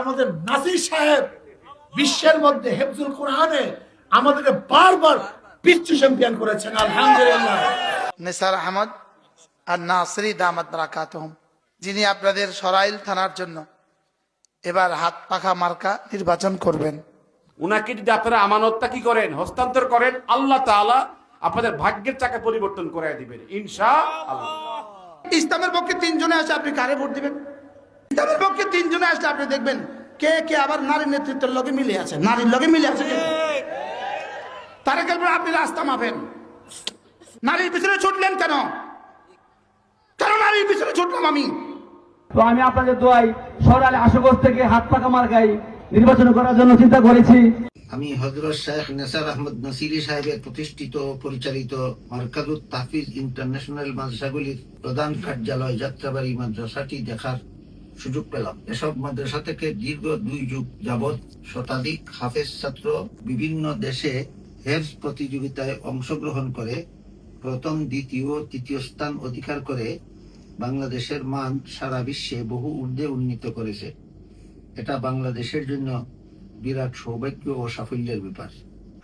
আমাদের নাসির সাহেব বিশ্বের মধ্যে হেফজুল কোরআনে আমাদেরকে বারবার বিশ্ব চ্যাম্পিয়ন করেছেন, আলহামদুলিল্লাহ। নিসার আহমদ আর নাসরি দামাত বারাকাতুহুম, যিনি আপনাদের সরাইল থানার জন্য এবার হাত পাখা মার্কা নির্বাচন করবেন, উনাকে যদি আপনারা আমানতটা কি করেন, হস্তান্তর করেন, আল্লাহ তাআলা আপনাদের ভাগ্যের চাকা পরিবর্তন করে দিবেন ইনশাআল্লাহ। ইসলামের পক্ষে তিনজনে আসে, আপনি কারে ভোট দিবেন? ইসলামের পক্ষে তিনজনে আসলে আপনি দেখবেন কে কে আবার নারীর নেতৃত্বের লগে মিলে আছে, নারীর লগে মিলে আছে। তারা কেবল আপনি রাস্তা মাপেন, নারীর পিছনে ছুটলেন কেন? কেন নারীর পিছনে ছুটলাম আমি? তো আমি আপনাদের দোয়াই সরাইল আশুগঞ্জ থেকে হাত পাকা মার্কাই নির্বাচন করার জন্য চিন্তা করেছি। আমি হযরত শেখ নেসার আহমদ নাসিরি সাহেবের প্রতিষ্ঠিত পরিচালিত মারকাজুত তাহফিজ ইন্টারন্যাশনাল মাদ্রাসাগুলির প্রধান কার্যালয় যাত্রাবাড়ি মাদ্রাসাটি দেখার সুযোগ পেলাম। এসব মাদ্রাসা থেকে দীর্ঘ 2 যুগ যাবৎ শতাধিক হাফেজ ছাত্র বিভিন্ন দেশে হেফজ প্রতিযোগিতায় অংশগ্রহণ করে প্রথম, দ্বিতীয় ও তৃতীয় স্থান অধিকার করে বাংলাদেশের মান সারা বিশ্বে বহু ঊর্ধ্বে উন্নীত করেছে। এটা বাংলাদেশের জন্য বিরাট সৌভাগ্য ও সাফল্যের ব্যাপার।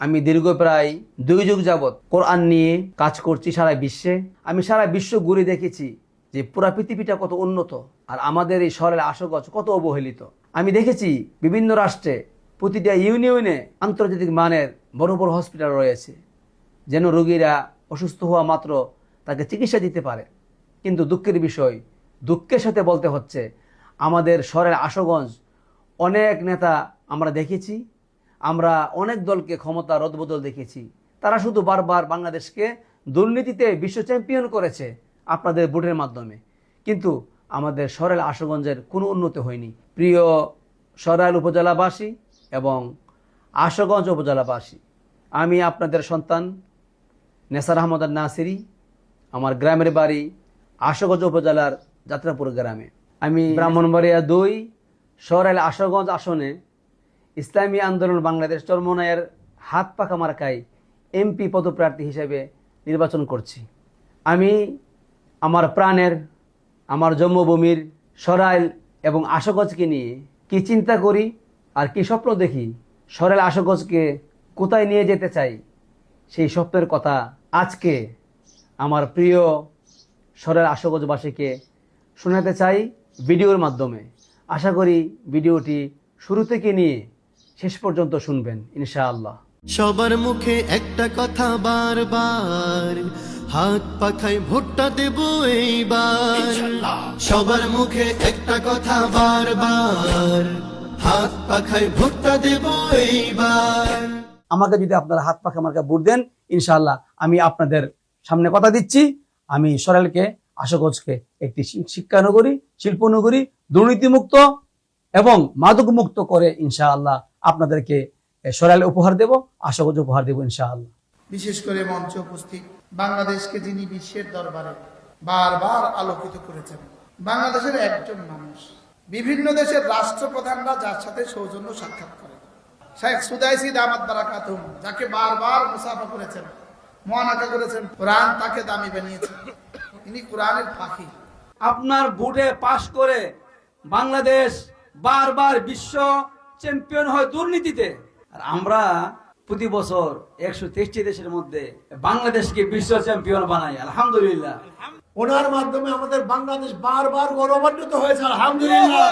আমি দীর্ঘ প্রায় 2 যুগ যাবৎ কোরআন নিয়ে কাজ করছি সারা বিশ্বে। আমি সারা বিশ্ব ঘুরে দেখেছি যে পুরা পৃথিবীটা কত উন্নত আর আমাদের এই সরাইল আশুগঞ্জ কত অবহেলিত। আমি দেখেছি বিভিন্ন রাষ্ট্রে প্রতিটা ইউনিয়নে আন্তর্জাতিক মানের বড় বড় হসপিটাল রয়েছে, যেন রোগীরা অসুস্থ হওয়া মাত্র তাকে চিকিৎসা দিতে পারে। কিন্তু দুঃখের বিষয়, দুঃখের সাথে বলতে হচ্ছে আমাদের সরাইল আশুগঞ্জ অনেক নেতা আমরা দেখেছি, আমরা অনেক দলকে ক্ষমতা রদবদল দেখেছি, তারা শুধু বারবার বাংলাদেশকে দুর্নীতিতে বিশ্ব চ্যাম্পিয়ন করেছে আপনাদের ভোটের মাধ্যমে, কিন্তু আমাদের সরাইল আশুগঞ্জের কোনো উন্নতি হয়নি। প্রিয় সরাইল উপজেলাবাসী এবং আশুগঞ্জ উপজেলাবাসী, আমি আপনাদের সন্তান নেসার আহমদ আর নাসিরি, আমার গ্রামের বাড়ি আশুগঞ্জ উপজেলার যাত্রাপুর গ্রামে। আমি ব্রাহ্মণবাড়িয়া 2 সরাইল আশুগঞ্জ আসনে ইসলামী আন্দোলন বাংলাদেশ চরমনায়ের হাত পাকা মার্কায় এমপি পদপ্রার্থী হিসেবে নির্বাচন করছি। আমি আমার প্রাণের, আমার জন্মভূমির সরাইল এবং আশুগঞ্জকে নিয়ে কি চিন্তা করি আর কি স্বপ্ন দেখি, সরাইল আশুগঞ্জকে কোথায় নিয়ে যেতে চাই, সেই স্বপ্নের কথা আজকে আমার প্রিয় সরাইল আশুগঞ্জবাসীকে শোনাতে চাই ভিডিওর মাধ্যমে। আশা করি ভিডিওটি শুরু থেকে নিয়ে শেষ পর্যন্ত শুনবেন ইনশাআল্লাহ। সবার মুখে একটা কথা বারবার, হাত পাখায় ভোটটা দেব এইবার। সবার মুখে একটা কথা বারবার, হাত পাখায় ভোটটা দেব এইবার। আমাকে যদি আপনারা হাত পাখা মার্কা ভোট দেন, ইনশাআল্লাহ আমি আপনাদের সামনে কথা দিচ্ছি, আমি সরাইলকে আশুগঞ্জকে একটি শিক্ষানগরী, শিল্পনগরী, দুর্নীতিমুক্ত এবং মাদক মুক্ত করে ইনশাআল্লাহ আপনাদেরকে সরাইল উপহার দেব, আশুগঞ্জ উপহার দেব ইনশাআল্লাহ। বিশেষ করে মঞ্চে উপস্থিত বাংলাদেশকে যিনি বিশ্বের দরবারে বারবার আলোকিত করেছেন, বাংলাদেশের একজন মানুষ, বিভিন্ন দেশের রাষ্ট্রপ্রধানরা যার সাথে সৌজন্য সাক্ষাৎ করেন, শেখ সুদাইসি দামাত বারাকাতুহুম, যাকে বারবার মুসাফা করেছেন, মুআনাকা করেছেন, কোরআন তাকে দামি বানিয়েছেন, ইনি কোরআনের পাখি। আপনার ভোটে পাশ করে বাংলাদেশ বারবার বিশ্ব চ্যাম্পিয়ন হয় দুর্নীতিতে, আর আমরা প্রতি বছর 123টি দেশের মধ্যে বাংলাদেশকে বিশ্ব চ্যাম্পিয়ন বানাই, আলহামদুলিল্লাহ। ওনার মাধ্যমে আমাদের বাংলাদেশ বারবার গৌরবান্বিত হয়েছে, আলহামদুলিল্লাহ।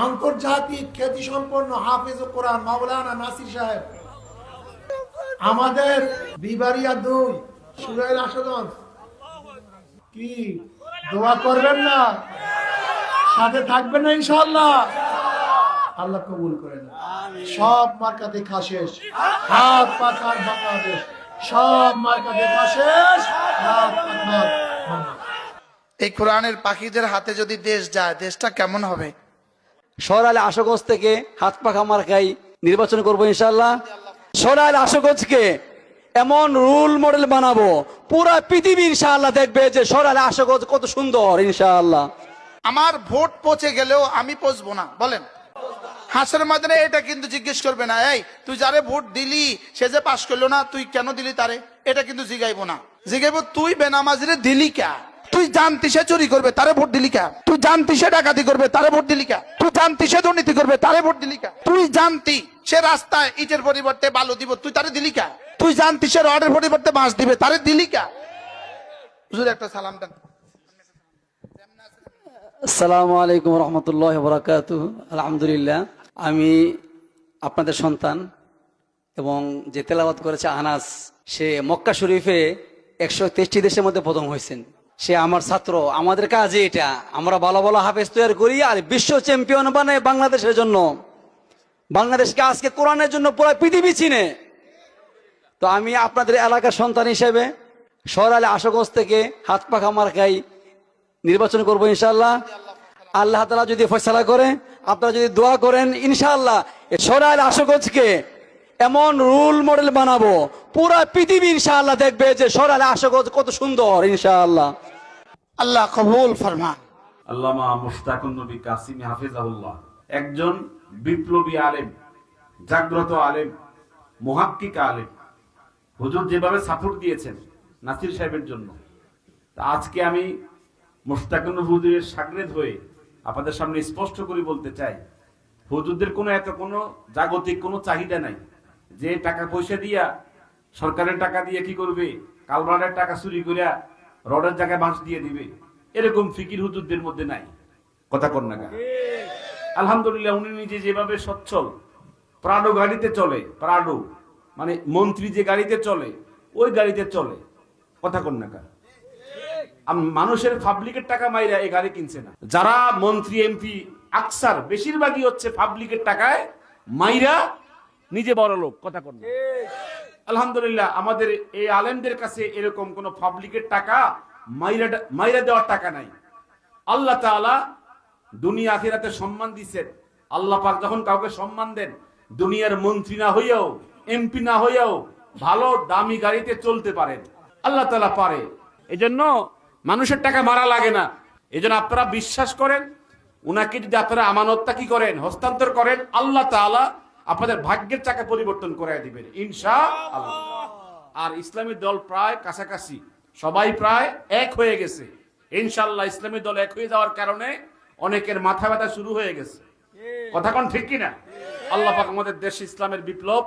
আন্তর্জাতিক খ্যাতি সম্পন্ন হাফেজ কোরআন মাওলানা নাসির সাহেব আমাদের বিবারিয়া 2 সরাইল আশুগঞ্জ, কি দোয়া করবেন না? সাথে থাকবেন না ইনশাআল্লাহ? আল্লাহ কবুল করেন। সব মার্কা দেখা শেষ, হাত পাখার বাংলাদেশ, সব মার্কা দেখা শেষ, হাত পাখার বাংলাদেশ। এই কোরআনের পাখিদের হাতে যদি দেশ যায়, দেশটা কেমন হবে? সরাইল আশুগঞ্জ থেকে হাত পাখা মার্কাই নির্বাচন করবো ইনশাআল্লাহ। সরাইল আশুগঞ্জকে এমন রোল মডেল বানাবো, পুরা পৃথিবী ইনশাআল্লাহ দেখবে যে সরাইল আশুগঞ্জ কত সুন্দর ইনশাআল্লাহ। আমার ভোট পৌঁছে গেলেও আমি পৌঁছবো না, বলেন? হাসরের ময়দানে এটা কিন্তু জিজ্ঞেস করবে না, এই তুই যারে ভোট দিলি সে যে পাশ করলো না, তুই কেন দিলি তারে, এটা কিন্তু জিগাইবো না। জিগাইবো তুই বেনামাজিরে দিলি কে, তুই জানতি সে চুরি করবে, তারে ভোট দিলি কা? তুই জানতি সে ডাকাতি করবে, তারে ভোট দিলি কা? তুই জানতি সে দুর্নীতি করবে, তারে ভোট দিলি কা? তুই জানতি সে রাস্তায় ইটের পরিবর্তে বালু দিব, তুই তারে দিলি কা? তুই জানতি সে রডের পরিবর্তে বাঁশ দিবে, তারে দিলি কা? হুজুর একটা সালাম দেন। আসসালামু আলাইকুম রহমতুল্লাহ বরাকাতুহু। আলহামদুলিল্লাহ, আমি আপনাদের সন্তান এবং যে তেলাওয়াত করেছে আনাস, সে মক্কা শরীফে 123টি দেশের মধ্যে প্রথম হয়েছেন। সে আমার ছাত্র। আমাদের কাজে এটা, আমরা ভালো ভালো হাফেজ তৈরি করি আর বিশ্ব চ্যাম্পিয়ন বানাই বাংলাদেশের জন্য। বাংলাদেশকে আজকে কোরআনের জন্য পুরো পৃথিবী চিনে। তো আমি আপনাদের এলাকার সন্তান হিসেবে সরালে আশুগঞ্জ থেকে হাত পাখা মার্কাই নির্বাচন করবো ইনশাআল্লাহ। আল্লাহ তাআলা যদি ফয়সালা করে, আপনারা যদি দোয়া করেন, ইনশাআল্লাহ সরালে আশুগঞ্জকে এমন রোল মডেল বানাবো, পুরা পৃথিবী ইনশাআল্লাহ দেখবে যে সরালে আশুগঞ্জ কত সুন্দর ইনশাআল্লাহ। আল্লাহ কবুল ফরমান। আল্লামা মুশতাকুন নবী কাসিমি হাফিজাহুল্লাহ একজন বিপ্লবী আলেম, জাগ্রত আলেম, মুহাক্কিক আলেম। হুজুর যেভাবে সাপোর্ট দিয়েছেন নাসির সাহেবের জন্য, তা আজকে আমি মুশতাকুন হুজুরের শাগরেদ হয়ে আপনাদের সামনে স্পষ্ট করে বলতে চাই, হুজুরদের কোনো জাগতিক কোনো চাহিদা নাই যে টাকা পয়সা দিয়া, সরকারের টাকা দিয়ে কি করবে, কালভার্টের টাকা চুরি করিয়া রডের জায়গায় বাঁশ দিয়ে দিবে, এরকম ফিকির হুজুরদের মধ্যে নাই। কথা কন না? আলহামদুলিল্লাহ, উনি নিজে যেভাবে সচ্ছল, প্রাডো গাড়িতে চলে, প্রাডো মানে মন্ত্রী যে গাড়িতে চলে ওই গাড়িতে চলে। কথা কন না? মানুষের পাবলিকের টাকা মাইরা এই গাড়ি কিনছে না। যারা মন্ত্রী এমপি আকসার বেশিরভাগই হচ্ছে পাবলিকের টাকায় মাইরা নিজে বড় লোক। কথা কন না? আলহামদুলিল্লাহ, আমাদের এই আলেমদের কাছে এরকম কোন পাবলিকের টাকা মাইরা দেওয়ার টাকা নাই। আল্লাহ তাআলা দুনিয়া আখিরাতে সম্মান দিয়েছেন। আল্লাহ পাক যখন কাউকে সম্মান দেন, দুনিয়ার মন্ত্রী না হইয়াও, এমপি না হইয়াও ভালো দামি গাড়িতে চলতে পারেন। আল্লাহ তাআলা পারে, এজন্য মানুষের টাকা মারা লাগে না। এজন্য আপনারা বিশ্বাস করেন, উনাকে যদি আপনারা আমানতটা কি করেন, হস্তান্তর করেন, আল্লাহ তাআলা আপনাদের ভাগ্যের চাকা পরিবর্তন করে দিবেন ইনশাআল্লাহ। আর ইসলামী দল প্রায় কাছাকাছি, সবাই প্রায় এক হয়ে গেছে ইনশাআল্লাহ। ইসলামী দল এক হয়ে যাওয়ার কারণে অনেকের মাথা ব্যথা শুরু হয়ে গেছে। কথা কোন ঠিক কিনা? আল্লাহ পাক আমাদের দেশে ইসলামের বিপ্লব,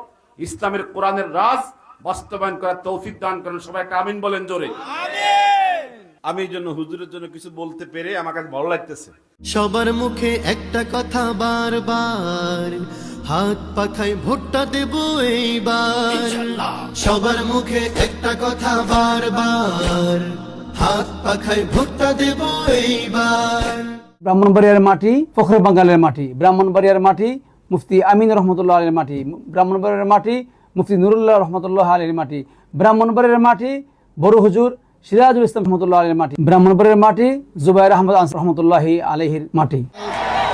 ইসলামের কোরআনের রাজ বাস্তবায়ন করার তৌফিক দান করেন। সবাই একটা আমিন বলেন জোরে। আমি এই জন্য হুজুরের জন্য কিছু বলতে পেরে আমার কাছে ভালো লাগতেছে। সবার মুখে একটা কথা বারবার, হাত পাখায় ভোটটা দেব এইবার। সবার মুখে একটা কথা বারবার, হাত পাখায় ভোটটা দেব এইবার। ব্রাহ্মণবাড়িয়ার মাটি ফখরে বাঙ্গালের মাটি, ব্রাহ্মণবাড়িয়ার মাটি মুফতি আমিন রহমতুল্লাহ আলীর মাটি, ব্রাহ্মণবাড়িয়ার মাটি মুফতি নুরুল্লাহ রহমতুল্লাহ আলীর মাটি, ব্রাহ্মণবাড়িয়ার মাটি বড় হুজুর সিরাজুল ইসলাম রহমতুল্লাহ আলীর মাটি, ব্রাহ্মণবাড়িয়ার মাটি জুবাইর আহমদ রহমতুল্লাহি আলাইহির মাটি।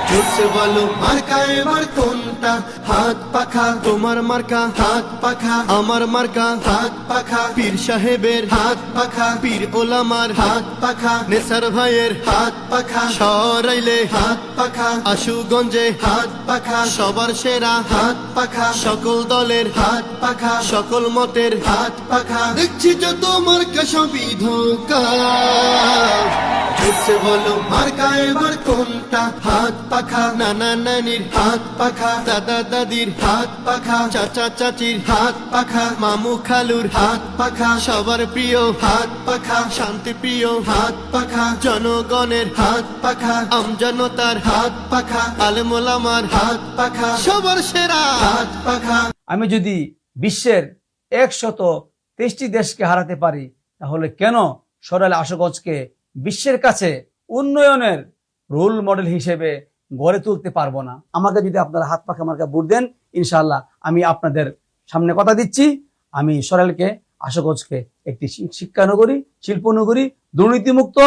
জোরসে বলো মার্কা এবার কোনটা? হাত পাখা। তোমার মার্কা হাত পাখা, আমার মার্কা হাত পাখা। পীর সাহেবের হাত পাখা, পীর ওলামার হাত পাখা, নেসার ভাইয়ের হাত পাখা, সরাইলে হাত পাখা, আশুগঞ্জে হাত পাখা, সবার সেরা হাত পাখা, সকল দলের হাত পাখা, সকল মতের হাত পাখা। দেখছি যত মার্কা সবই ধোঁকা। জোরসে বলো মার্কা এবার কোনটা? হাত পাখা। নানা নানির হাত পাখা, দাদা দাদির হাত পাখা, চাচা চাচির হাত পাখা, মামু খালুর হাত পাখা, সবার প্রিয় হাত পাখা, শান্তি প্রিয় হাত পাখা, জনগণের হাত পাখা, আমজনতার হাত পাখা, আলেম ওলামার হাত পাখা, সবার সেরা হাত পাখা। আমি যদি বিশ্বের 123টি দেশকে হারাতে পারি, তাহলে কেন সরাইল আশুগঞ্জকে বিশ্বের কাছে উন্নয়নের রোল মডেল হিসেবে গড়ে তুলতে পারবো না? আমাকে যদি আপনারা হাত পাখা মার্কা ভোট দেন, ইনশাআল্লাহ আমি আপনাদের সামনে কথা দিচ্ছি, আমি সরাইলকে আশুগঞ্জকে একটি শিক্ষানগরী, শিল্পনগরী, দুর্নীতিমুক্ত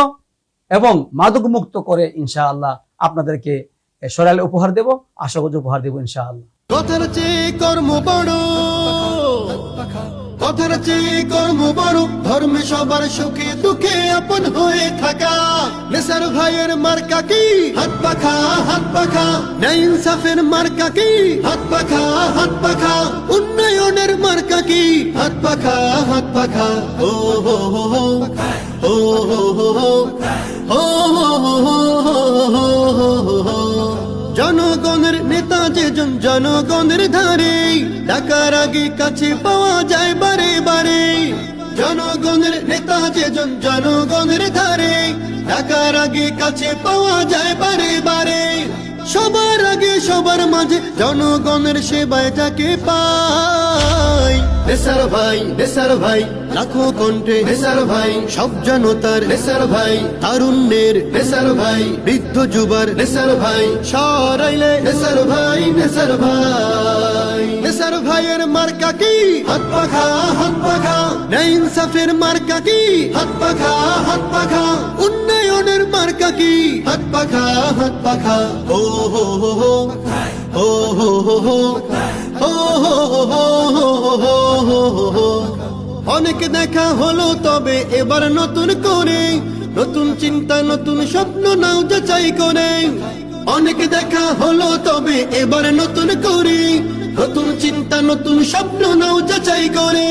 এবং মাদক মুক্ত করে ইনশাআল্লাহ আপনাদেরকে সরাইল উপহার দেব, আশুগঞ্জ উপহার দেব ইনশাআল্লাহ। কথার চেয়ে কর্ম বড়, কথার চেয়ে কর্ম বড়, ধর্মে সবার সুখে দুঃখে আপন হয়ে থাকা। নেসার ভাইয়ের মার্কা কি? হাত পাখা, হাত পাখা। ন্যায় ইনসাফের মার্কা কি? হাত পাখা, হাত পাখা। উন্নয়নের মার্কা কি? হাত পাখা, হাত পাখা। ও হো হো হো, ও হো হো হো, ও হো হো হো। জনগণের নেতা যেজন জনগণের ধারে, ডাকার আগে কাছে পাওয়া যায় বারে বারে। জনগণের নেতা যেজন জনগণের ধারে, ডাকার আগে কাছে পাওয়া যায় বারে বারে। সবার আগে সবার মাঝে জনগণের সেবায় যাকে পাই। নেসার ভাই, নেসার ভাই, লাখো কণ্ঠে নেসার ভাই, সব জনতার নেসার ভাই, তারুণ্যের নেসার ভাই, বৃদ্ধ যুবার নেসার ভাই, সরাইলে নেসার ভাই, নেসার ভাই। নেসার ভাইয়ের মার্কা কি? হাত পাখা, হাত পাখা। ন্যায় ইনসাফের মার্কা কি? হাত পাখা, হাত পাখা। উন্নয়নের মার্কা কি? হাত পাখা, হাত পাখা। ও হো হো হো, ও হো হো হো, ও হো হো হো। অনেক দেখা হলো তবে এবার নতুন করে, নতুন চিন্তা নতুন স্বপ্ন নাও যাচাই করে। অনেক দেখা হলো তবে এবার নতুন করে, নতুন চিন্তা নতুন স্বপ্ন নাও যাচাই করে।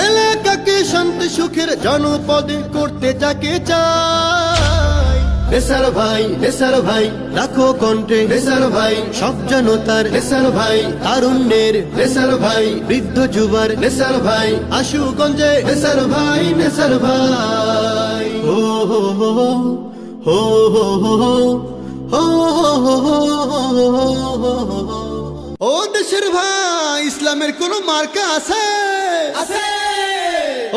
এলাকাকে শান্তি সুখের জনপদে করতে যাকে চায়। নেসার ভাই, নেসার ভাই, লাখো কণ্ঠে নেসার ভাই, সব জনতার নেসার ভাই, তারুণ্যের নেসার ভাই, বৃদ্ধ যুবার নেসার ভাই, আশুগঞ্জে নেসার ভাই, নেসার ভাই। ও হো হো হো, ও হো হো হো, ও হো হো হো। ও দেশের ভাই, ইসলামের কোন মার্কা আছে? আছে।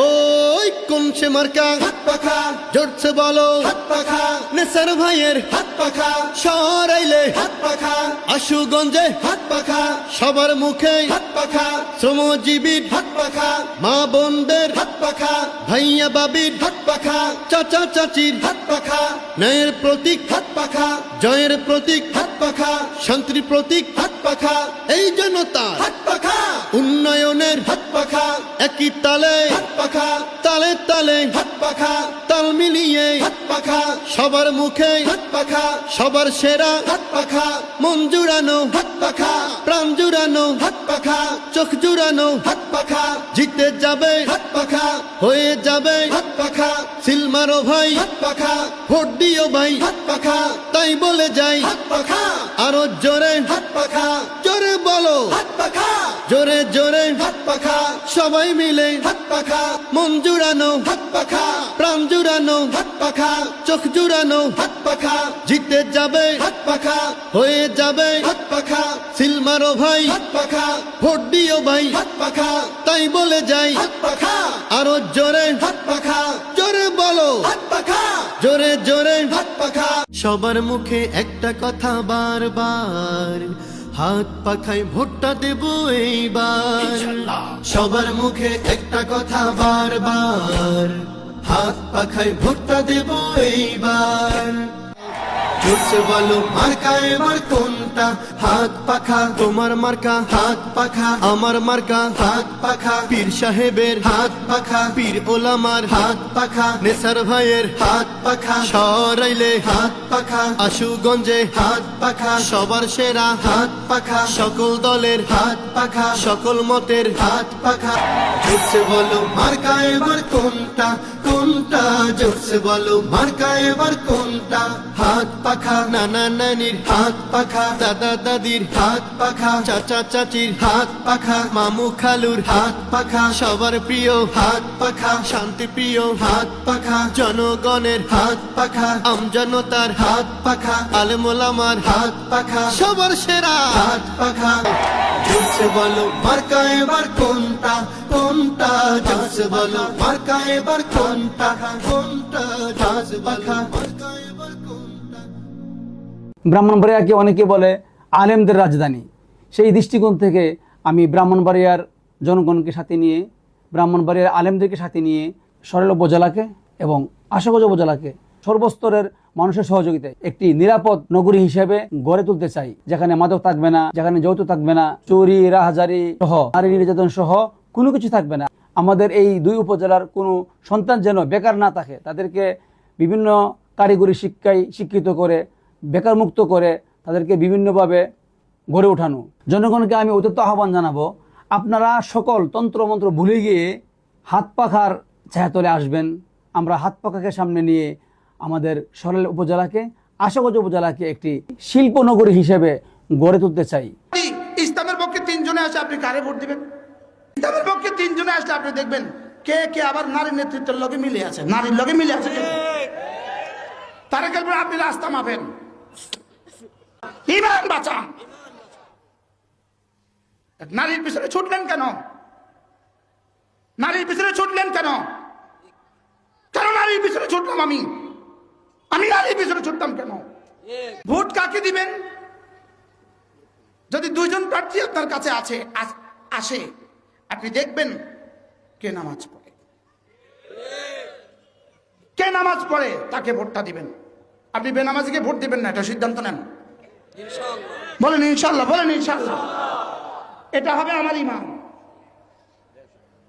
ওই কোন সে মার্কা? হাত পাখা। জোরছে বলো হাত পাখা। নেসার ভাইয়ের হাত পাখা, সরাইলে হাত পাখা। আশুগঞ্জে হাত পাখা, সবার মুখে হাত পাখা। শ্রমজীবীর হাত পাখা, মা বোনদের হাত পাখা, ভাইয়া বাবির হাত পাখা, চাচা চাচির হাত পাখা। ন্যায়ের প্রতীক হাত পাখা, জয়ের প্রতীক হাত পাখা, শান্তির প্রতীক হাত পাখা। এই জনতা হাত পাখা, উন্নয়নের হাত পাখা। একই তালে হাত পাখা, তালে তালে হাত পাখা, তাল মিলিয়ে হাত পাখা। সবার মুখে হাত পাখা, সবার সেরা হাত পাখা। মন জুড়ানো হাত পাখা, প্রাণ জুড়ানো হাত পাখা, চোখ জুড়ানো হাত পাখা। জিতে যাবে হাত পাখা, হয়ে যাবে হাত পাখা। সিল মারো ভাই হাত পাখা, ভোট দিও ভাই হাত পাখা। তাই বলে যাই হাত পাখা, আরো জোরে হাত পাখা। জোরে বলো হাত পাখা, জোরে জোরে হাত পাখা। সবাই মিলে হাত পাখা, মন জুড়ানো হাত পাখা, প্রাণ জুড়ানো হাত পাখা, চোখ জুড়ানো হাত পাখা। জিতে যাবে হাত পাখা, হয়ে যাবে হাত পাখা। সিল মারো ভাই হাত পাখা, ভোট দিও ভাই হাত পাখা। তাই বলে যাই হাত পাখা, আরো জোরে হাত পাখা। জোরে বলো হাত পাখা, জোরে জোরে হাত পাখা। সবার মুখে একটা কথা বারবার, হাত পাখায় ভোটটা দেব এইবার। সবার মুখে একটা কথা বারবার, হাত পাখায় ভোটটা দেব এইবার। জোরসে বলো মার্কা এবার কোনটা? হাত পাখা। তোমার মার্কা হাত পাখা, আমার মার্কা হাত পাখা। পীর সাহেবের হাত পাখা, পীর ওলামার হাত পাখা, নেসার ভাইয়ের হাত পাখা, সরাইলে হাত পাখা। আশুগঞ্জে হাত পাখা, সবার সেরা হাত পাখা। সকল দলের হাত পাখা, সকল মতের হাত পাখা। জোরসে বলো মার্কা এবার কোনটা? কোনটা? জোরসে বলো মার্কা এবার কোনটা? হাত পাখা। নানা নানির হাত পাখা, দাদা দাদির হাত পাখা, চাচা চাচির হাত পাখা, মামু খালুর হাত পাখা। সবার প্রিয় হাত পাখা, শান্তি প্রিয় হাত পাখা, জনগণের হাত পাখা, আমজনতার হাত পাখা, আলেম ওলামার হাত পাখা, সবার সেরা হাত পাখা। জোরসে বলো মার্কা এবার কোনটা? কোনটা? জোরসে বলো মার্কা এবার কোনটা? কোনটা? জোরসে বলো মার্কা এবার কোনটা? ব্রাহ্মণবাড়িয়াকে অনেকে বলে আলেমদের রাজধানী। সেই দৃষ্টিকোণ থেকে আমি ব্রাহ্মণবাড়িয়ার জনগণকে সাথে নিয়ে, ব্রাহ্মণবাড়িয়ার আলেমদেরকে সাথে নিয়ে সরেল উপজেলাকে এবং আশুগঞ্জ উপজেলাকে সর্বস্তরের মানুষের সহযোগিতায় একটি নিরাপদ নগরী হিসেবে গড়ে তুলতে চাই, যেখানে মাদক থাকবে না, যেখানে যৌতুক থাকবে না, চুরি রাহাজারি সহ নারী নির্যাতন সহ কোনো কিছু থাকবে না। আমাদের এই 2 উপজেলার কোনো সন্তান যেন বেকার না থাকে, তাদেরকে বিভিন্ন কারিগরি শিক্ষায় শিক্ষিত করে বেকার মুক্ত করে তাদেরকে বিভিন্নভাবে গড়ে ওঠানো। জনগণকে আমি অত্যন্ত আহ্বান জানাবো, আপনারা সকল তন্ত্রমন্ত্র ভুলে গিয়ে হাত পাখার ছায়াতলে আসবেন। আমরা হাত পাখাকে সামনে নিয়ে আমাদের সরাইল উপজেলাকে, আশুগঞ্জ উপজেলাকে একটি শিল্পনগরী হিসেবে গড়ে তুলতে চাই। ইসলামের পক্ষে 3 জনে আসে, আপনি কারে ভোট দিবেন? ইসলামের পক্ষে 3 জনে আসলে আপনি দেখবেন কে কে আবার নারী নেতৃত্বের লগে মিলে আছে, নারীর লগে মিলে আছে। তারে গেলবেন আপনি রাস্তা মাপেন, ইমান বাঁচান। নারীর পিছনে ছুটলেন কেন? নারীর পিছনে ছুটলেন কেন? কেন নারীর পিছনে ছুটলাম? আমি নারীর পিছনে ছুটতাম কেন? ভোট কাকে দিবেন? যদি 2 জন প্রার্থী আপনার কাছে আসে, আপনি দেখবেন কে নামাজ পড়ে, কে নামাজ পড়ে তাকে ভোটটা দিবেন। আপনি বেনামাজিকে ভোট দিবেন না, এটা সিদ্ধান্ত নেন। বলেন ইনশাল্লাহ, বলেন ইনশাল্লাহ। এটা হবে আমার ঈমান,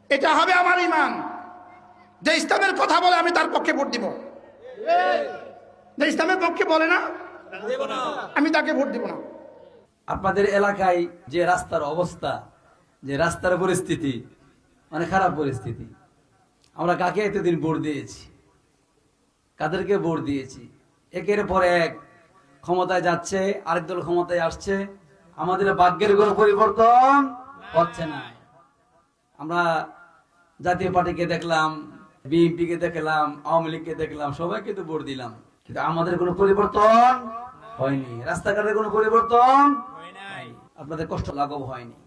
এটা হবে আমার ঈমান। যে ইসলামের কথা বলে আমি তার পক্ষে ভোট দিব, যে ইসলামের পক্ষে বলে না আমি তাকে ভোট দিব না। আপনাদের এলাকায় যে রাস্তার অবস্থা, যে রাস্তার পরিস্থিতি, মানে খারাপ পরিস্থিতি, আমরা কাকে এতদিন ভোট দিয়েছি, কাদেরকে ভোট দিয়েছি, একের পর এক ক্ষমতায় যাচ্ছে, আরেক দল ক্ষমতায় আসছে, আমাদের ভাগ্যের কোনো পরিবর্তন হচ্ছে না। আমরা জাতীয় পার্টিকে দেখলাম, বিএনপিকে দেখলাম, আওয়ামী লীগকে দেখলাম, সবাইকে তো ভোট দিলাম, কিন্তু আমাদের কোনো পরিবর্তন হয়নি, রাস্তাঘাটের কোনো পরিবর্তন হয়নি, আপনাদের কষ্ট লাঘব হয়নি।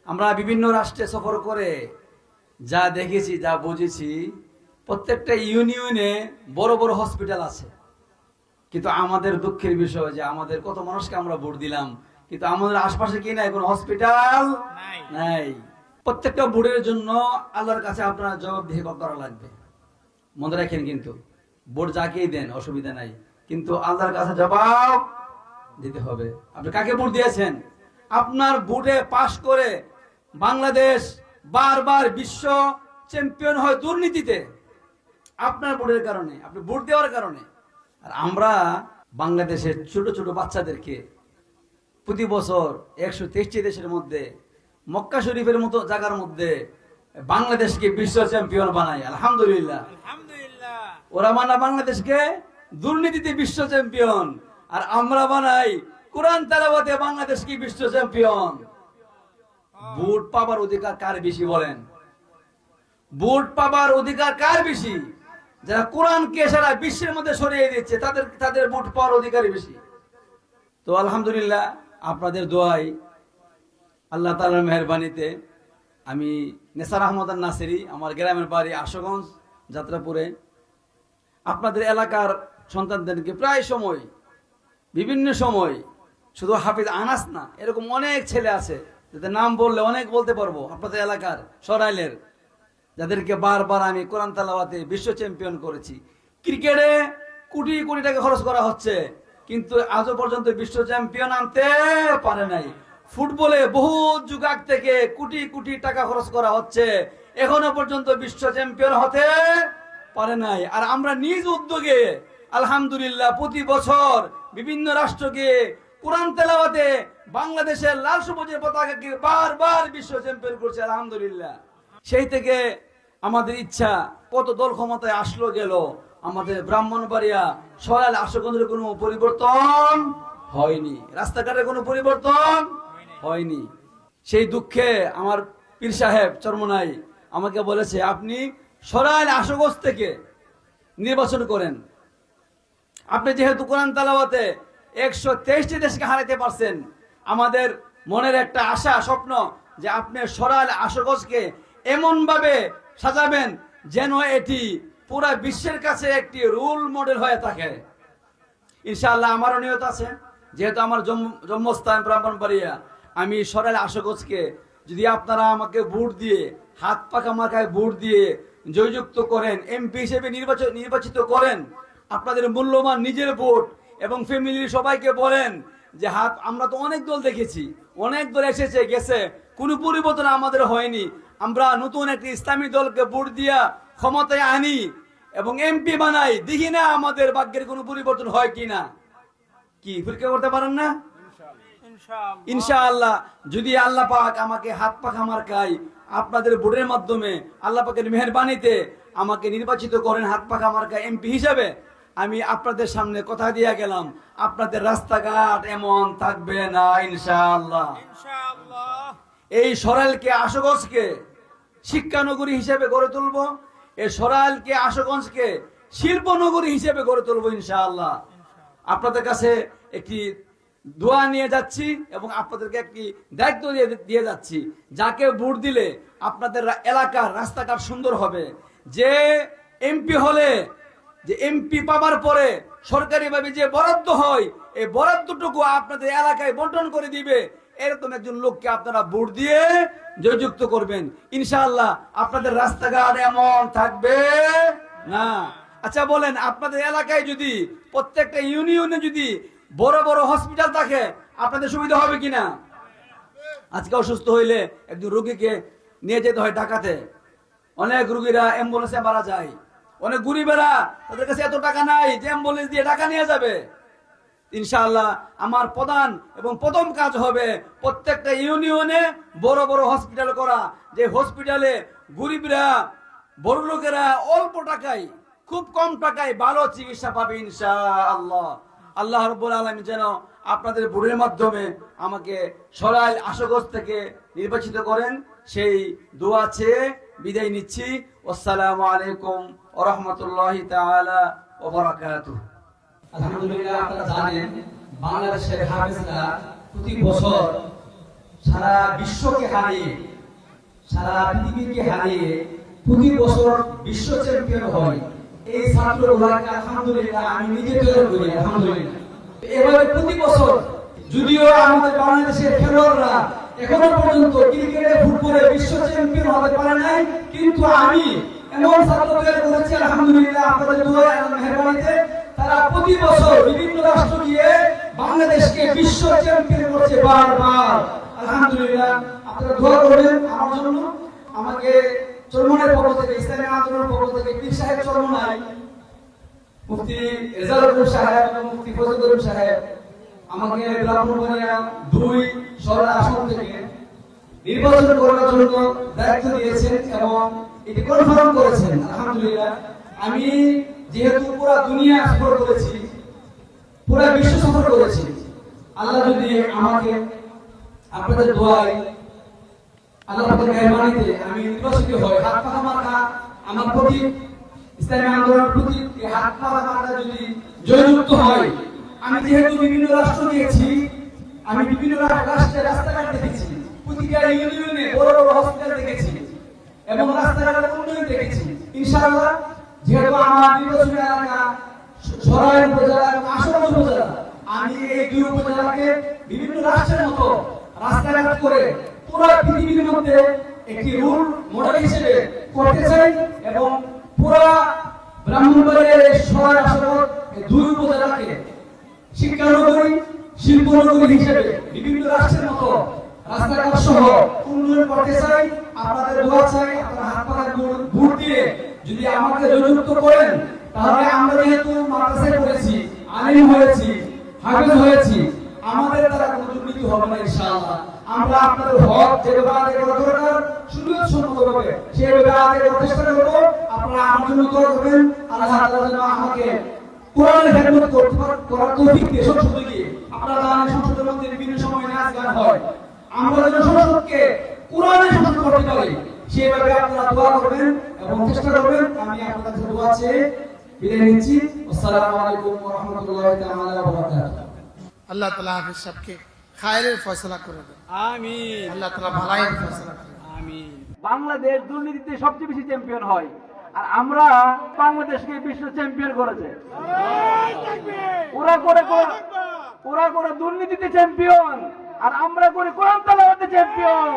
আমরা বিভিন্ন রাষ্ট্রে সফর করে যা দেখেছি, যা বুঝেছি, প্রত্যেকটা ইউনিয়নে বড় বড় হসপিটাল আছে, কিন্তু আমাদের দুঃখের বিষয় যে আমাদের কত মানুষকে আমরা ভোট দিলাম, কিন্তু আমাদের আশপাশে কি নাই, কোনো হসপিটাল নাই। প্রত্যেকটা ভোটের জন্য আল্লাহর কাছে আপনার জবাবদিহি করা লাগবে, মনে রাখেন। কিন্তু ভোট যাকেই দেন অসুবিধা নাই, কিন্তু আল্লাহর কাছে জবাব দিতে হবে। আপনি কাকে ভোট দিয়েছেন? আপনার ভোটে পাশ করে বাংলাদেশ বারবার বিশ্ব চ্যাম্পিয়ন হয় দুর্নীতিতে, আপনার ভোটের কারণে, আপনি ভোট দেওয়ার কারণে। আর আমরা বাংলাদেশের ছোট ছোট বাচ্চাদেরকে প্রতি বছর 123টি দেশের মধ্যে, মক্কা শরীফের মতো জায়গার মধ্যে বাংলাদেশকে বিশ্ব চ্যাম্পিয়ন বানাই। আলহামদুলিল্লাহ, ওরা মানা বাংলাদেশকে দুর্নীতিতে বিশ্ব চ্যাম্পিয়ন, আর আমরা বানাই কোরআন তেলাওয়াতে বাংলাদেশকে বিশ্ব চ্যাম্পিয়ন। ভোট পাবার অধিকার কার বেশি বলেন? ভোট পাবার অধিকার কার বেশি? যারা কোরআনকে সারা বিশ্বের মধ্যে ছড়িয়ে দিচ্ছে, তাদের ভোট পাওয়ার অধিকারই বেশি। তো আলহামদুলিল্লাহ, আপনাদের দোয়ায়, আল্লাহ তাআলার মেহেরবানিতে আমি নেসার আহমদ নাসিরি, আমার গ্রামের বাড়ি আশুগঞ্জ যাত্রাপুরে, আপনাদের এলাকার সন্তানদেরকে প্রায় সময়, বিভিন্ন সময়, শুধু হাফিজ আনাস না, এরকম অনেক ছেলে আছে যাদের নাম বললে অনেক বলতে পারবো, আপনাদের এলাকার সরাইলের, যাদেরকে বারবার আমি কোরআন তেলাওয়াতে বিশ্ব চ্যাম্পিয়ন করেছি। ক্রিকেটে কোটি কোটি টাকা খরচ করা হচ্ছে, কিন্তু আজও পর্যন্ত বিশ্ব চ্যাম্পিয়ন আনতে পারে নাই। ফুটবলে বহু যুগ আগ থেকে কোটি কোটি টাকা খরচ করা হচ্ছে, এখনো পর্যন্ত বিশ্ব চ্যাম্পিয়ন হতে পারে নাই। আর আমরা নিজ উদ্যোগে আলহামদুলিল্লাহ প্রতি বছর বিভিন্ন রাষ্ট্রকে কোরআন তেলাওয়াতে বাংলাদেশের লাল সবুজের পতাকাকে বারবার বিশ্ব চ্যাম্পিয়ন করছে আলহামদুলিল্লাহ। সেই থেকে আমাদের ইচ্ছা, কত দল ক্ষমতায় আসলো গেল, আমাদের ব্রাহ্মণবাড়িয়া সরাইল আশুগঞ্জের কোনো পরিবর্তন হয়নি, রাস্তাঘাটের কোনো পরিবর্তন হয়নি। সেই দুঃখে আমার পীর সাহেব চরমনাই আমাকে বলেছে, আপনি সরাইল আশুগঞ্জ থেকে নির্বাচন করেন। আপনি যেহেতু কোরআন তেলাওয়াতে 123টি দেশকে হারাতে পারছেন, আমাদের মনের একটা আশা, স্বপ্ন যে আপনি সরাইল আশুগঞ্জকে এমন ভাবে সাজাবেন যেন এটি পুরা বিশ্বের কাছে একটি রোল মডেল হয়ে থাকে। ইনশাআল্লাহ আমারও নিয়ত আছে, যেহেতু আমার জন্মস্থান ব্রাহ্মণবাড়িয়া, আমি সরাইল আশুগঞ্জকে যদি আপনারা আমাকে ভোট দিয়ে, হাত পাখা মার্কায় ভোট দিয়ে জয়যুক্ত করেন, এমপি হিসেবে নির্বাচিত করেন, আপনাদের মূল্যবান নিজের ভোট এবং ফ্যামিলির সবাইকে বলেন যে আমরা তো অনেক দল দেখেছি, অনেক দল এসেছে গেছে, কোনো পরিবর্তন আমাদের হয়নি, আমরা নতুন একটি ইসলামী দলকে ভোট দিয়া ক্ষমতায় আনি এবং এমপি বানাই, দেখি না আমাদের ভাগ্যের কোনো পরিবর্তন হয় কিনা। কি পরীক্ষা করতে পারেন না? ইনশাআল্লাহ যদি আল্লাহ পাক আমাকে হাত পাখা মার্কায় আপনাদের ভোটের মাধ্যমে আল্লাহ পাকের মেহেরবানিতে আমাকে নির্বাচিত করেন হাত পাখা মার্কা এমপি হিসাবে, আমি আপনাদের সামনে কথা দিয়ে গেলাম, আপনাদের রাস্তাঘাট এমন থাকবে না ইনশাআল্লাহ। এই সরাইলকে আশুগঞ্জকে শিক্ষানগরী হিসেবে গড়ে তুলব, এই সরাইলকে আশুগঞ্জকে শিল্পনগরী হিসেবে গড়ে তুলব ইনশাআল্লাহ। আপনাদের কাছে একটি দোয়া নিয়ে যাচ্ছি এবং আপনাদেরকে একটি দায়িত্ব দিয়ে যাচ্ছি, যাকে ভোট দিলে আপনাদের এলাকার রাস্তাঘাট সুন্দর হবে। যে এমপি হলে, যে এমপি পাবার পরে সরকারিভাবে যে বরাদ্দ হয়, এই বরাদ্দটুকু আপনাদের এলাকায় বন্টন করে দিবে, এরকম একজন লোককে আপনারা ভোট দিয়ে জয়যুক্ত করবেন ইনশাআল্লাহ। আপনাদের রাস্তাঘাট এমন থাকবে না। আচ্ছা বলেন, আপনাদের এলাকায় যদি প্রত্যেকটা ইউনিয়নে যদি বড় বড় হসপিটাল থাকে আপনাদের সুবিধা হবে কিনা? আজকে অসুস্থ হইলে একজন রোগীকে নিয়ে যেতে হয় ঢাকাতে, অনেক রোগীরা অ্যাম্বুলেন্সে মারা যায়, অনেক গরিবেরা তাদের কাছে এত টাকা নাই যে অ্যাম্বুলেন্স দিয়ে ঢাকা নিয়ে যাবে। ইনশাআল্লাহ আমার প্রধান এবং প্রথম কাজ হবে প্রত্যেকটা ইউনিয়নে বড় বড় হসপিটাল করা, যে হসপিটালে গরিবরা বড় লোকেরা অল্প টাকায়, খুব কম টাকায় ভালো চিকিৎসা পাবে ইনশাআল্লাহ। আল্লাহ রাব্বুল আলামিন যেন আপনাদের ভোটের মাধ্যমে আমাকে সরাইল আশুগঞ্জ থেকে নির্বাচিত করেন, সেই দোয়া চেয়ে বিদায় নিচ্ছি। আসসালামু আলাইকুম ওয়া রাহমাতুল্লাহি তাআলা ওয়া বারাকাতুহু। আলহামদুলিল্লাহ, আপনারা জানেন বাংলাদেশের হাফেজরা প্রতি বছর সারা বিশ্বকে হারিয়ে, সারা পৃথিবীকে হারিয়ে প্রতি বছর বিশ্ব চ্যাম্পিয়ন হয়। এই ছাত্রগুলোকে আলহামদুলিল্লাহ আমি নিজে তৈরি করি আলহামদুলিল্লাহ। এভাবে প্রতি বছর, যদিও আমাদের বাংলাদেশের খেলোয়াড়রা এখনো পর্যন্ত ক্রিকেটে ফুটবলে বিশ্ব চ্যাম্পিয়ন হতে পারে নাই, কিন্তু আমি এমন ছাত্র তৈরি করেছি আলহামদুলিল্লাহ আপনাদের দোয়া এবং মেহেরবানিতে। তারা প্রতি বছর বিভিন্ন রাষ্ট্র গিয়ে বাংলাদেশকে বিশ্ব চ্যাম্পিয়ন করছে বারবার আলহামদুলিল্লাহ। আপনারা দোয়া করবেন আমার জন্য। আমাকে চরমনের পক্ষ থেকে, ইসলামী আন্দোলনের পক্ষ থেকে পীর সাহেব চরমনাই, মুফতি রেজাউল সাহেব এবং মুফতি ফজলুল সাহেব আমাকে ব্রাহ্মণবাড়িয়া 2 সরাইল আসন থেকে নির্বাচন করার জন্য দায়িত্ব দিয়েছেন এবং এটি কনফার্ম করেছেন আলহামদুলিল্লাহ। আমি যেহেতু পুরো দুনিয়া সফর করেছি, পুরো বিশ্ব সফর করেছি, আল্লাহ যদি আমাকে আপনাদের দোয়ায় আল্লাহ পাকের মেহেরবানিতে আমি নির্বাচিত হই, হাত পাখা মার্কা আমার প্রতি, ইসলামী আন্দোলনের প্রতি এই হাত পাখা মার্কা যদি জয়যুক্ত হয়, আমি যেহেতু বিভিন্ন রাষ্ট্র গিয়েছি, আমি বিভিন্ন রাষ্ট্রের রাস্তাঘাট দেখেছি, প্রতিটা ইউনিয়নে বড় বড় হসপিটাল দেখেছি এবং রাস্তাঘাটের উন্নয়ন দেখেছি। ইনশাআল্লাহ যেহেতু আমার নির্বাচনী এলাকা সরাইল উপজেলা এবং আশুগঞ্জ উপজেলা, আমি এই 2 উপজেলাকে বিভিন্ন রাষ্ট্রের মতো রাস্তাঘাট করে পুরো পৃথিবীর মধ্যে একটি রোল মডেল হিসেবে করতে চাই এবং পুরো ব্রাহ্মণবাড়িয়ার এই সরাইল আশুগঞ্জ এই 2 উপজেলাকে শিক্ষানগরী, শিল্পনগরী হিসেবে বিভিন্ন রাষ্ট্রের মতো রাস্তাঘাট সহ উন্নয়ন করতে চাই। আপনাদের দোয়া চাই, আপনারা হাত পাখা ভোট দিয়ে যদি আমাকে জয়যুক্ত করেন, তাহলে আমরা যেহেতু মাদ্রাসায় পড়েছি, আলিম হয়েছি, হাফেজ হয়েছি, আমাদের দ্বারা কোনো দুর্নীতি হবে না ইনশাআল্লাহ। আমরা আপনাদের হক যেভাবে আদায় করা দরকার সুন্দরভাবে সেভাবে আদায় করার চেষ্টা করব। আপনারা আমার জন্য দোয়া করবেন, আল্লাহ তাআলা যেন আমাকে কোরআনের খেদমত করার তৌফিক দিয়ে সংসদে গিয়ে, আপনারা জানেন সংসদের মধ্যে বিভিন্ন সময় নাচ গান হয়, আমরা যেন সংসদকে কোরআনের সংসদ করতে পারি সেভাবে আপনারা দোয়া করবেন এবং চেষ্টা করবেন। আমি আপনাদের কাছে দোয়া চেয়ে বিদায় নিচ্ছি। আসসালামু আলাইকুম ওয়া রাহমাতুল্লাহি তাআলা ওয়া বারাকাতুহু। আল্লাহ তাআলা হাফেজ সাহেবকে খায়রের ফয়সালা করে দেন, আমিন। আল্লাহ তাআলা ভালাইয়ের ফয়সালা করে দেন। আমিন। বাংলাদেশ দুর্নীতিতে সবচেয়ে বেশি চ্যাম্পিয়ন হয়, আর আমরা বাংলাদেশকে বিশ্ব চ্যাম্পিয়ন করেছে। ওরা করে দুর্নীতিতে চ্যাম্পিয়ন, আর আমরা করে কোরআন তেলাওয়াতে চ্যাম্পিয়ন।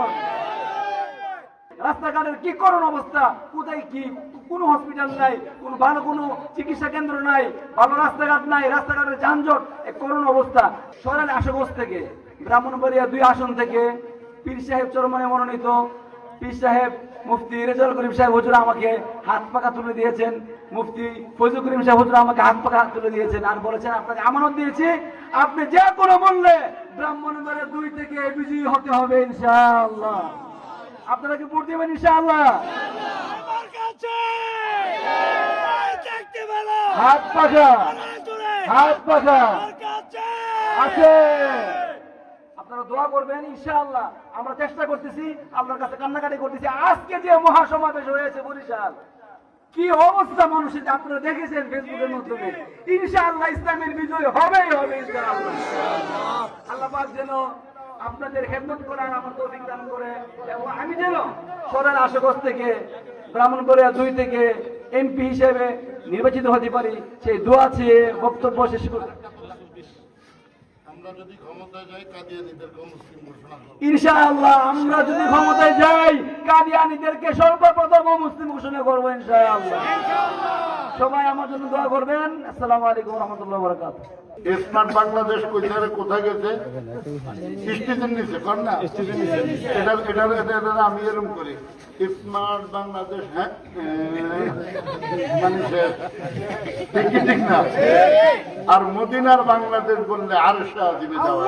রাস্তাঘাটের কি করুন অবস্থা, কোথায় কি কোনো হসপিটাল নাই, কোন ভালো কোনো চিকিৎসা কেন্দ্র নাই, ভালো রাস্তাঘাট নাই, রাস্তাঘাটের যানজট, এক করুন অবস্থা। সরাইল আশুগঞ্জ থেকে ব্রাহ্মণবাড়িয়া 2 আসন থেকে পীর সাহেব চরমনে মনোনীত পীর সাহেব মুফতি রেজাউল করিম সাহেব হুজুর আমাকে হাত পাখা তুলে দিয়েছেন, মুফতি ফজলুল করিম সাহেব হুজুর আমাকে হাত পাখা তুলে দিয়েছেন, আর বলেছেন আপনাকে আমানত দিয়েছি, আপনি যে কোনো মূল্যে ব্রাহ্মণবাড়িয়া 2 থেকে বিজয়ী হতে হবে ইনশাআল্লাহ। আপনারা কি ভোট দেবেন ইনশাআল্লাহ? হাত পাখা, হাত পাখা আছে। আপনারা দোয়া করবেন ইনশাআল্লাহ। আমরা চেষ্টা করতেছি, আপনার কাছে কান্নাকাটি করতেছি। আজকে যে মহাসমাবেশ হয়েছে বরিশাল, কি অবস্থা মানুষের, আপনারা দেখেছেন ফেসবুকের মাধ্যমে। ইনশাআল্লাহ ইসলামের বিজয় হবেই হবে ইনশাআল্লাহ। আল্লাহ পাক যেন আপনাদের খেদমত করার আমার তৌফিক দান করে, এবং আমি যেন সরের আশুগঞ্জ থেকে ব্রাহ্মণবাড়িয়া 2 থেকে এমপি হিসেবে নির্বাচিত হতে পারি, সেই দোয়া চেয়ে বক্তব্য শেষ করি। ইনশাআল্লাহ আমরা যদি ক্ষমতায় যাই, কাদিয়ানীদেরকে সর্বপ্রথম মুসলিম ঘোষণা করবো ইনশাআল্লাহ। সবাই আমার জন্য দোয়া করবেন। আসসালামু আলাইকুম ওয়া রাহমাতুল্লাহি ওয়া বারাকাতুহু। স্মার্ট বাংলাদেশ কোথায় গেছে? স্টেজের নিচে কর না, এটা আমি এরকম করি, স্মার্ট বাংলাদেশ। হ্যাঁ মানুষের ঠিক না। আর মদিনার বাংলাদেশ বললে আর সাহায্যে যাওয়া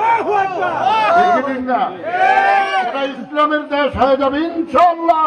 ঠিক না। এটা ইসলামের দেশ হয়ে যাবে ইনশাআল্লাহ।